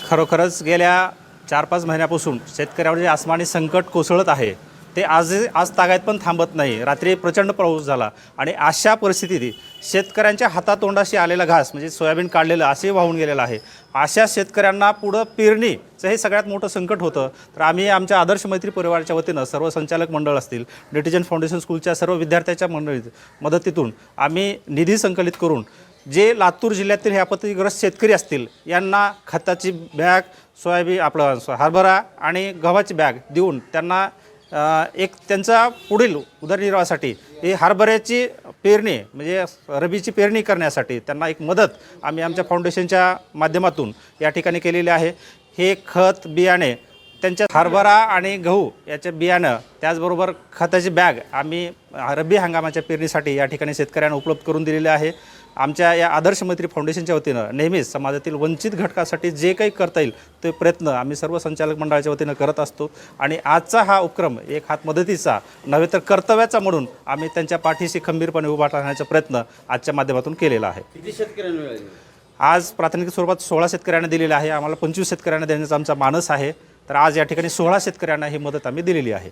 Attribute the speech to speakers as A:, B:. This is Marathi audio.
A: खरोखरच गेल्या 4-5 महिन्यापासून शेतकऱ्यावर जे आसमानी संकट कोसळत आहे ते आज तागायत पण थांबत नाही। रात्री प्रचंड पाऊस झाला आणि अशा परिस्थितीत शेतकऱ्यांच्या हातातोंडाशी आलेला घास म्हणजे सोयाबीन काढलेलं असे वाहून गेलेलं आहे। अशा शेतकऱ्यांना पुढं पेरणीचं हे सगळ्यात मोठं संकट होतं। तर आम्ही आमच्या आदर्श मैत्री परिवाराच्या वतीनं सर्व संचालक मंडळ असतील, डिटिजन फाउंडेशन स्कूलच्या सर्व विद्यार्थ्यांच्या मदतीतून आम्ही निधी संकलित करून जे लातूर जिल्ह्यातील हे आपत्तीग्रस्त शेतकरी असतील यांना खताची बॅग, सोयाबीन आपलं हरभरा आणि गव्हाची बॅग देऊन त्यांना एक त्यांचा पुढील उदरनिर्वाहासाठी ही हरभऱ्याची पेरणी म्हणजे रबीची पेरणी करण्यासाठी त्यांना एक मदत आम्ही आमच्या फाउंडेशनच्या माध्यमातून या ठिकाणी केलेली आहे। हे खत बियाणे त्यांच्या हरभरा आणि गहू याचे बियाणं त्याचबरोबर खताची बॅग आम्ही रब्बी हंगामाच्या पेरणीसाठी या ठिकाणी शेतकऱ्यांना उपलब्ध करून दिलेले आहे। आमच्या या आदर्श मैत्री फाउंडेशनच्या वतीनं नेहमीच समाजातील वंचित घटकासाठी जे काही करता येईल ते प्रयत्न आम्ही सर्व संचालक मंडळाच्या वतीनं करत असतो आणि आजचा हा उपक्रम एक हात मदतीचा नव्हे तर कर्तव्याचा म्हणून आम्ही त्यांच्या पाठीशी खंबीरपणे उभा राहण्याचा प्रयत्न आजच्या माध्यमातून केलेला आहे।
B: किती शेतकऱ्यांना मिळाले?
A: आज प्राथमिक स्वरूपात 16 शेतकऱ्यांना दिलेला आहे। आम्हाला 25 शेतकऱ्यांना देण्याचा आमचा मानस आहे। तर आज या ठिकाणी 16 शेतकऱ्यांना ही मदत आम्ही दिलेली आहे।